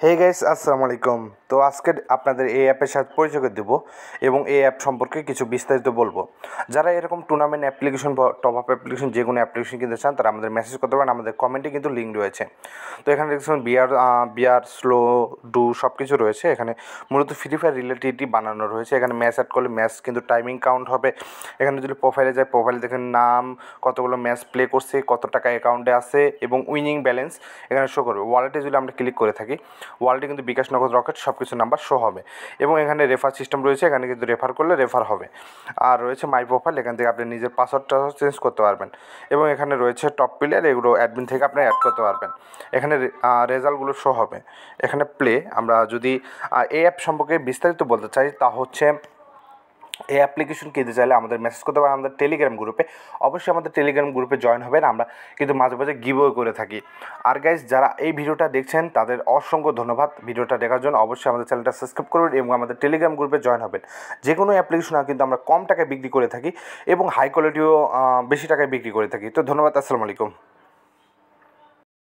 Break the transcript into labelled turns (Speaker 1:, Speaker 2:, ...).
Speaker 1: Hey guys, আসসালামু আলাইকুম। তো আজকে আপনাদের এই অ্যাপের সাথে পরিচয় করে দেবো এবং এই অ্যাপ সম্পর্কে কিছু বিস্তারিত বলবো। যারা এরকম টুর্নামেন্ট অ্যাপ্লিকেশন বা টপ আপ অ্যাপ্লিকেশন যে কোনো অ্যাপ্লিকেশন কিনতে চান তারা আমাদের মেসেজ করতে পারেন, আমাদের কমেন্টে কিন্তু লিঙ্ক রয়েছে। তো এখানে দেখছেন বিয়ার স্লো ডু সব কিছু রয়েছে। এখানে মূলত ফ্রি ফায়ার রিলেটেডই বানানো রয়েছে। এখানে ম্যাচ অ্যাড করলে ম্যাচ কিন্তু টাইমিং কাউন্ট হবে। এখানে যদি প্রোফাইলে যায়, প্রোফাইলে দেখেন নাম, কতগুলো ম্যাচ প্লে করছে, কত টাকা অ্যাকাউন্টে আছে এবং উইনিং ব্যালেন্স এখানে শো করবে। ওয়ালেটে যদি আমরা ক্লিক করে থাকি, ওয়ালেটে কিন্তু বিকাশ, নগদ, রকেট সব কিছু নাম্বার শো হবে এবং এখানে রেফার সিস্টেম রয়েছে। এখানে কিন্তু রেফার করলে রেফার হবে। আর রয়েছে মাই প্রোফাইল, এখান থেকে আপনি নিজের পাসওয়ার্ডটা চেঞ্জ করতে পারবেন এবং এখানে রয়েছে টপ প্লেয়ার, এগুলো অ্যাডমিন থেকে আপনি অ্যাড করতে পারবেন। এখানে রেজাল্টগুলো শো হবে। এখানে প্লে, আমরা যদি এই অ্যাপ সম্পর্কে বিস্তারিত বলতে চাই তা হচ্ছে এই অ্যাপ্লিকেশন কিনতে চাইলে আমাদের মেসেজ করতে পারেন আমাদের টেলিগ্রাম গ্রুপে। অবশ্যই আমাদের টেলিগ্রাম গ্রুপে জয়েন হবেন, আমরা কিন্তু মাঝে মাঝে গিভওয়ে করে থাকি। আর গাইজ, যারা এই ভিডিওটা দেখছেন তাদের অসংখ্য ধন্যবাদ ভিডিওটা দেখার জন্য। অবশ্যই আমাদের চ্যানেলটা সাবস্ক্রাইব করবেন এবং আমাদের টেলিগ্রাম গ্রুপে জয়েন হবেন। যে কোনো অ্যাপ্লিকেশন কিন্তু আমরা কম টাকায় বিক্রি করে থাকি এবং হাই কোয়ালিটিও বেশি টাকায় বিক্রি করে থাকি। তো ধন্যবাদ, আসসালামু আলাইকুম।